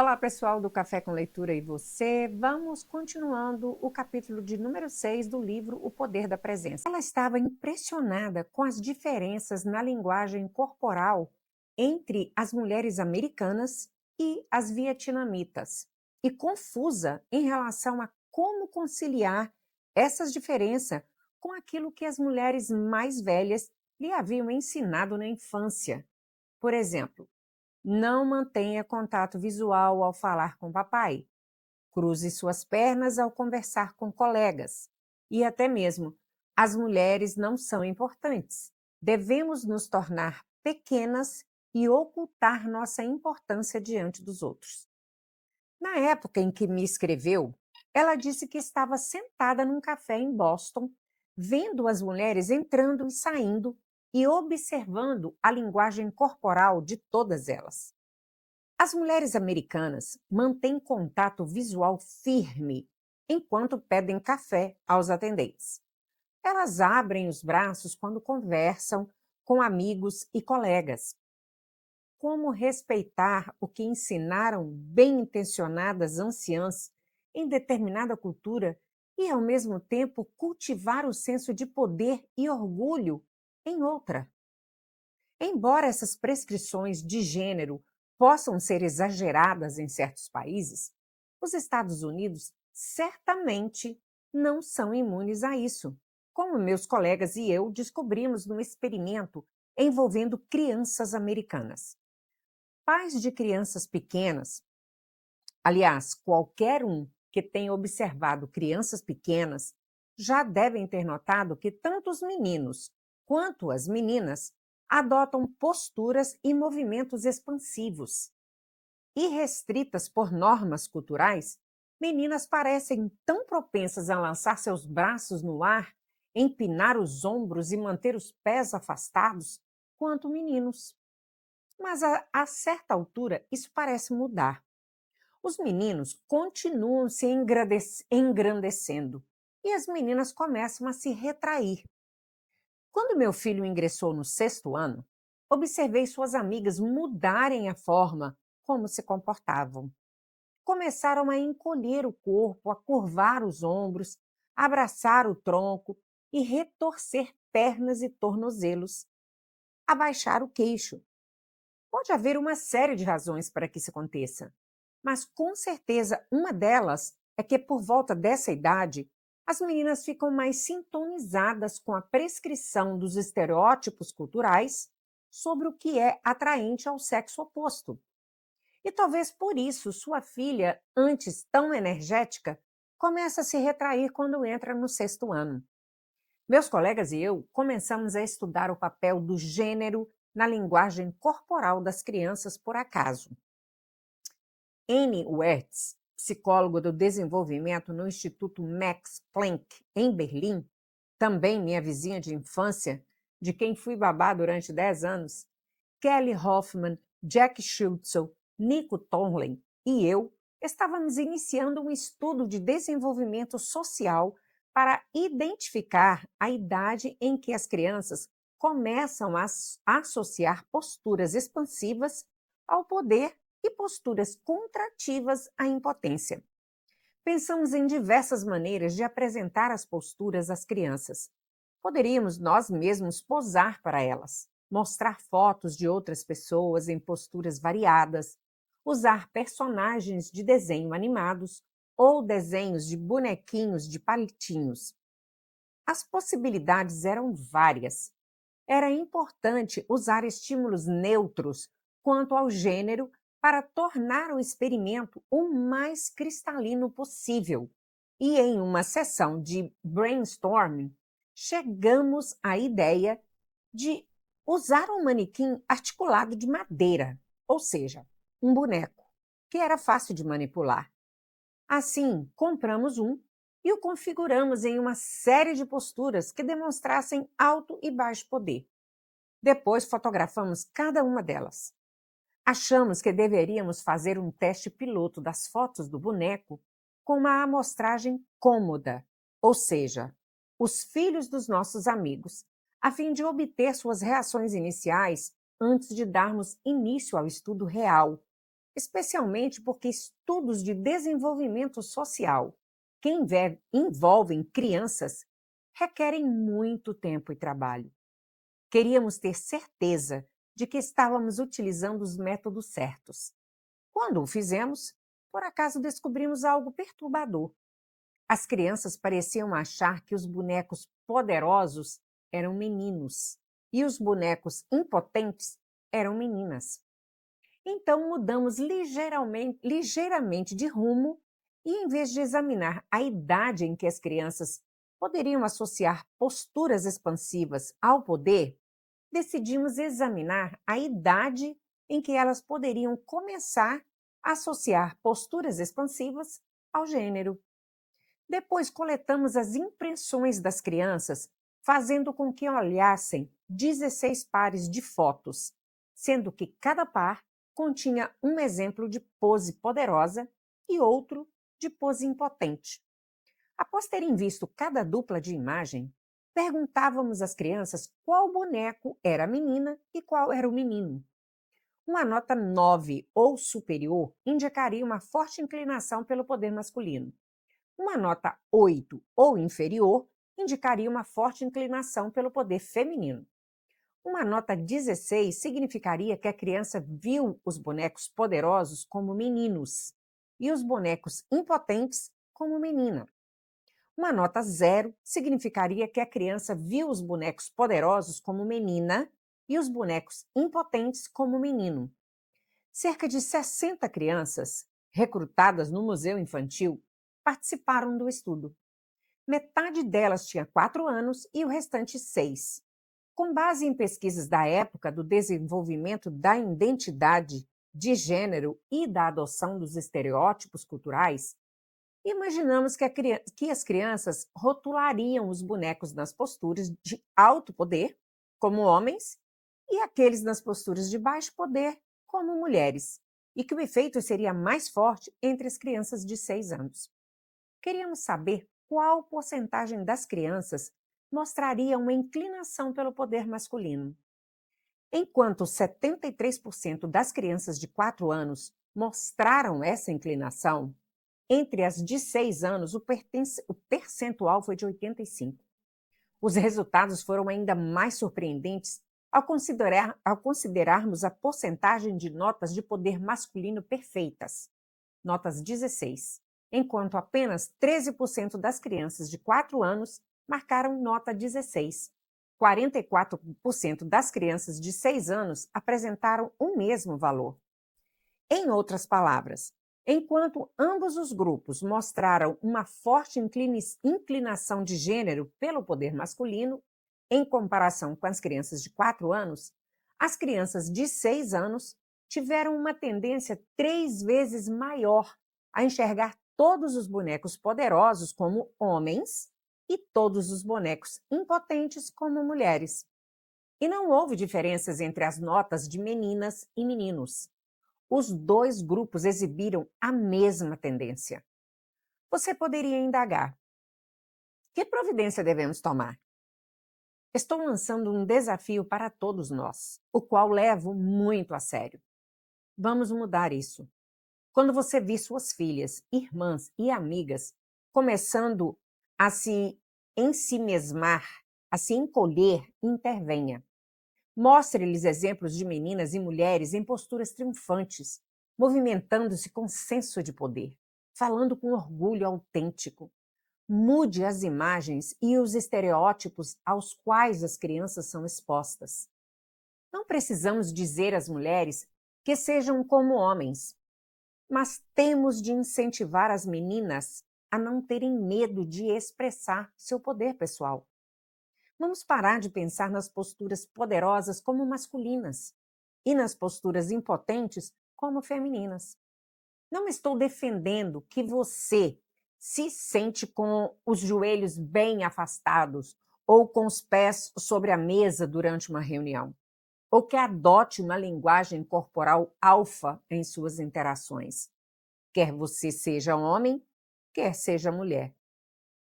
Olá, pessoal do Café com Leitura e você. Vamos continuando o capítulo de número 6 do livro O Poder da Presença. Ela estava impressionada com as diferenças na linguagem corporal entre as mulheres americanas e as vietnamitas e confusa em relação a como conciliar essas diferenças com aquilo que as mulheres mais velhas lhe haviam ensinado na infância. Por exemplo, não mantenha contato visual ao falar com papai. Cruze suas pernas ao conversar com colegas. E até mesmo, as mulheres não são importantes. Devemos nos tornar pequenas e ocultar nossa importância diante dos outros. Na época em que me escreveu, ela disse que estava sentada num café em Boston, vendo as mulheres entrando e saindo e observando a linguagem corporal de todas elas. As mulheres americanas mantêm contato visual firme enquanto pedem café aos atendentes. Elas abrem os braços quando conversam com amigos e colegas. Como respeitar o que ensinaram bem-intencionadas anciãs em determinada cultura e, ao mesmo tempo, cultivar o senso de poder e orgulho em outra? Embora essas prescrições de gênero possam ser exageradas em certos países, os Estados Unidos certamente não são imunes a isso, como meus colegas e eu descobrimos no experimento envolvendo crianças americanas. Pais de crianças pequenas, aliás, qualquer um que tenha observado crianças pequenas, já devem ter notado que tanto os meninos quanto as meninas adotam posturas e movimentos expansivos. Irrestritas por normas culturais, meninas parecem tão propensas a lançar seus braços no ar, empinar os ombros e manter os pés afastados quanto meninos. Mas a certa altura isso parece mudar. Os meninos continuam se engrandecendo e as meninas começam a se retrair. Quando meu filho ingressou no 6º ano, observei suas amigas mudarem a forma como se comportavam. Começaram a encolher o corpo, a curvar os ombros, abraçar o tronco e retorcer pernas e tornozelos, abaixar o queixo. Pode haver uma série de razões para que isso aconteça, mas com certeza uma delas é que, por volta dessa idade, as meninas ficam mais sintonizadas com a prescrição dos estereótipos culturais sobre o que é atraente ao sexo oposto. E talvez por isso sua filha, antes tão energética, começa a se retrair quando entra no 6º ano. Meus colegas e eu começamos a estudar o papel do gênero na linguagem corporal das crianças por acaso. Annie Wertz, psicólogo do desenvolvimento no Instituto Max Planck, em Berlim, também minha vizinha de infância, de quem fui babá durante 10 anos, Kelly Hoffman, Jack Schutzel, Nico Tomlin e eu estávamos iniciando um estudo de desenvolvimento social para identificar a idade em que as crianças começam a associar posturas expansivas ao poder e posturas contrativas à impotência. Pensamos em diversas maneiras de apresentar as posturas às crianças. Poderíamos nós mesmos posar para elas, mostrar fotos de outras pessoas em posturas variadas, usar personagens de desenho animados ou desenhos de bonequinhos de palitinhos. As possibilidades eram várias. Era importante usar estímulos neutros quanto ao gênero para tornar o experimento o mais cristalino possível. E em uma sessão de brainstorming, chegamos à ideia de usar um manequim articulado de madeira, ou seja, um boneco, que era fácil de manipular. Assim, compramos um e o configuramos em uma série de posturas que demonstrassem alto e baixo poder. Depois fotografamos cada uma delas. Achamos que deveríamos fazer um teste piloto das fotos do boneco com uma amostragem cômoda, ou seja, os filhos dos nossos amigos, a fim de obter suas reações iniciais antes de darmos início ao estudo real, especialmente porque estudos de desenvolvimento social que envolvem crianças requerem muito tempo e trabalho. Queríamos ter certeza de que estávamos utilizando os métodos certos. Quando o fizemos, por acaso descobrimos algo perturbador. As crianças pareciam achar que os bonecos poderosos eram meninos e os bonecos impotentes eram meninas. Então mudamos ligeiramente de rumo e, em vez de examinar a idade em que as crianças poderiam associar posturas expansivas ao poder, decidimos examinar a idade em que elas poderiam começar a associar posturas expansivas ao gênero. Depois coletamos as impressões das crianças, fazendo com que olhassem 16 pares de fotos, sendo que cada par continha um exemplo de pose poderosa e outro de pose impotente. Após terem visto cada dupla de imagem, perguntávamos às crianças qual boneco era a menina e qual era o menino. Uma nota 9 ou superior indicaria uma forte inclinação pelo poder masculino. Uma nota 8 ou inferior indicaria uma forte inclinação pelo poder feminino. Uma nota 16 significaria que a criança viu os bonecos poderosos como meninos e os bonecos impotentes como menina. Uma nota 0 significaria que a criança viu os bonecos poderosos como menina e os bonecos impotentes como menino. Cerca de 60 crianças, recrutadas no Museu Infantil, participaram do estudo. Metade delas tinha 4 anos e o restante 6. Com base em pesquisas da época do desenvolvimento da identidade de gênero e da adoção dos estereótipos culturais, imaginamos que as crianças rotulariam os bonecos nas posturas de alto poder, como homens, e aqueles nas posturas de baixo poder, como mulheres, e que o efeito seria mais forte entre as crianças de 6 anos. Queríamos saber qual porcentagem das crianças mostraria uma inclinação pelo poder masculino. Enquanto 73% das crianças de 4 anos mostraram essa inclinação, entre as de 6 anos o percentual foi de 85%. Os resultados foram ainda mais surpreendentes ao considerarmos a porcentagem de notas de poder masculino perfeitas, notas 16, enquanto apenas 13% das crianças de 4 anos marcaram nota 16. 44% das crianças de 6 anos apresentaram o mesmo valor. Em outras palavras, enquanto ambos os grupos mostraram uma forte inclinação de gênero pelo poder masculino, em comparação com as crianças de 4 anos, as crianças de 6 anos tiveram uma tendência 3 vezes maior a enxergar todos os bonecos poderosos como homens e todos os bonecos impotentes como mulheres. E não houve diferenças entre as notas de meninas e meninos. Os dois grupos exibiram a mesma tendência. Você poderia indagar: que providência devemos tomar? Estou lançando um desafio para todos nós, o qual levo muito a sério. Vamos mudar isso. Quando você vir suas filhas, irmãs e amigas começando a se ensimesmar, a se encolher, intervenha. Mostre-lhes exemplos de meninas e mulheres em posturas triunfantes, movimentando-se com senso de poder, falando com orgulho autêntico. Mude as imagens e os estereótipos aos quais as crianças são expostas. Não precisamos dizer às mulheres que sejam como homens, mas temos de incentivar as meninas a não terem medo de expressar seu poder pessoal. Vamos parar de pensar nas posturas poderosas como masculinas e nas posturas impotentes como femininas. Não estou defendendo que você se sente com os joelhos bem afastados ou com os pés sobre a mesa durante uma reunião, ou que adote uma linguagem corporal alfa em suas interações. Quer você seja homem, quer seja mulher.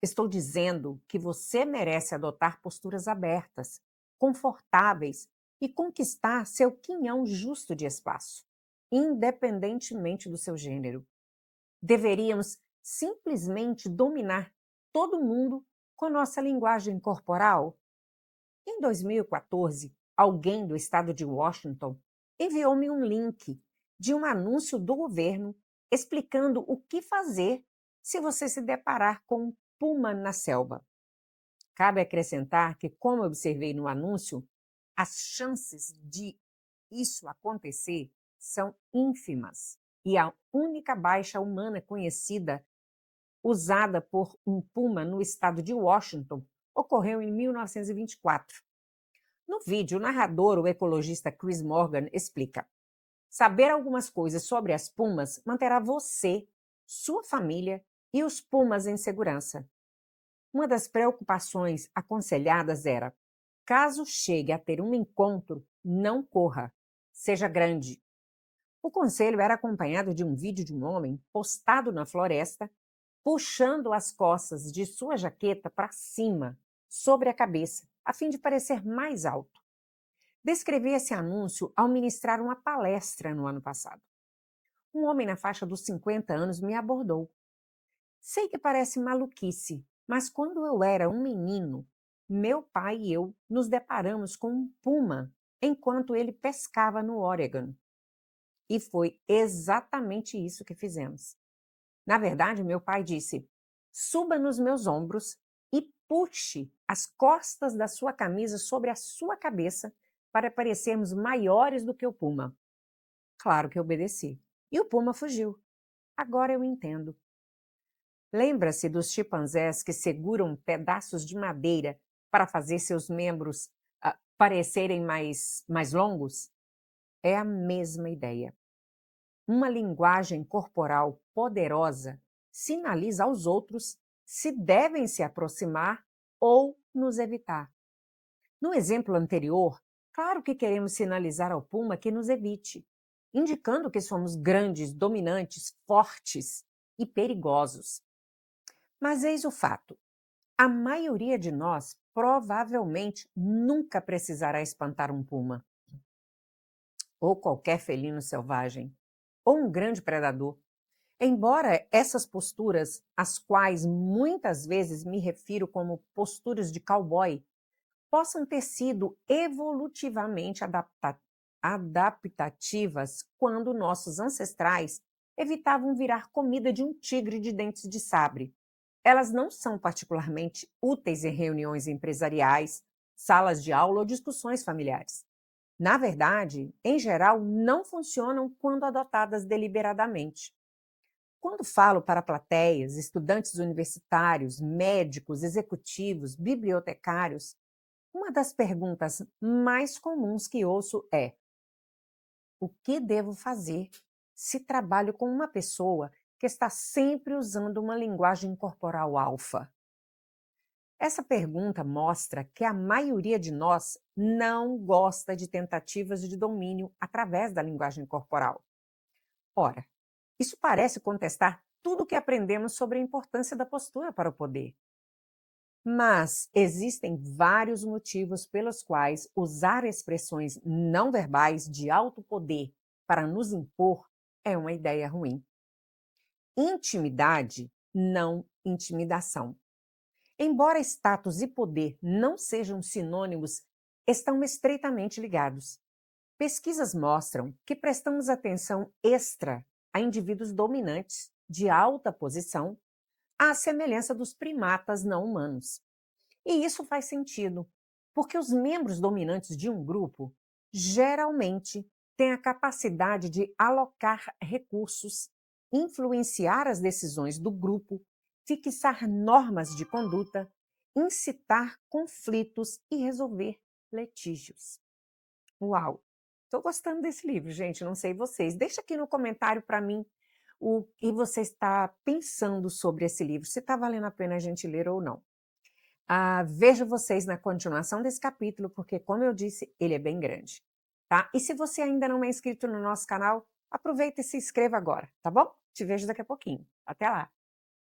Estou dizendo que você merece adotar posturas abertas, confortáveis e conquistar seu quinhão justo de espaço. independentemente do seu gênero. Deveríamos simplesmente dominar todo mundo com nossa linguagem corporal? Em 2014, alguém do estado de Washington enviou-me um link de um anúncio do governo explicando o que fazer se você se deparar com um puma na selva. Cabe acrescentar que, como observei no anúncio, as chances de isso acontecer são ínfimas e a única baixa humana conhecida usada por um puma no estado de Washington ocorreu em 1924. No vídeo, o narrador, o ecologista Chris Morgan, explica: saber algumas coisas sobre as pumas manterá você, sua família e os pumas em segurança. Uma das preocupações aconselhadas era: caso chegue a ter um encontro, não corra, seja grande. O conselho era acompanhado de um vídeo de um homem postado na floresta, puxando as costas de sua jaqueta para cima, sobre a cabeça, a fim de parecer mais alto. Descrevi esse anúncio ao ministrar uma palestra no ano passado. Um homem na faixa dos 50 anos me abordou. Sei que parece maluquice, mas quando eu era um menino, meu pai e eu nos deparamos com um puma enquanto ele pescava no Oregon. E foi exatamente isso que fizemos. Na verdade, meu pai disse: suba nos meus ombros e puxe as costas da sua camisa sobre a sua cabeça para parecermos maiores do que o puma. Claro que eu obedeci. E o puma fugiu. Agora eu entendo. Lembra-se dos chimpanzés que seguram pedaços de madeira para fazer seus membros parecerem mais longos? É a mesma ideia. Uma linguagem corporal poderosa sinaliza aos outros se devem se aproximar ou nos evitar. No exemplo anterior, claro que queremos sinalizar ao puma que nos evite, indicando que somos grandes, dominantes, fortes e perigosos. Mas eis o fato: a maioria de nós provavelmente nunca precisará espantar um puma, ou qualquer felino selvagem, ou um grande predador. Embora essas posturas, às quais muitas vezes me refiro como posturas de cowboy, possam ter sido evolutivamente adaptativas quando nossos ancestrais evitavam virar comida de um tigre de dentes de sabre. Elas não são particularmente úteis em reuniões empresariais, salas de aula ou discussões familiares. Na verdade, em geral, não funcionam quando adotadas deliberadamente. Quando falo para plateias, estudantes universitários, médicos, executivos, bibliotecários, uma das perguntas mais comuns que ouço é: o que devo fazer se trabalho com uma pessoa que está sempre usando uma linguagem corporal alfa? Essa pergunta mostra que a maioria de nós não gosta de tentativas de domínio através da linguagem corporal. Ora, isso parece contestar tudo o que aprendemos sobre a importância da postura para o poder. Mas existem vários motivos pelos quais usar expressões não verbais de alto poder para nos impor é uma ideia ruim. Intimidade, não intimidação. Embora status e poder não sejam sinônimos, estão estreitamente ligados. Pesquisas mostram que prestamos atenção extra a indivíduos dominantes, de alta posição, à semelhança dos primatas não humanos. E isso faz sentido, porque os membros dominantes de um grupo geralmente têm a capacidade de alocar recursos, influenciar as decisões do grupo, fixar normas de conduta, incitar conflitos e resolver litígios. Uau! Estou gostando desse livro, gente, não sei vocês. Deixa aqui no comentário para mim o que você está pensando sobre esse livro, se está valendo a pena a gente ler ou não. Vejo vocês na continuação desse capítulo, porque, como eu disse, ele é bem grande, tá? E se você ainda não é inscrito no nosso canal, aproveita e se inscreva agora, tá bom? Te vejo daqui a pouquinho. Até lá!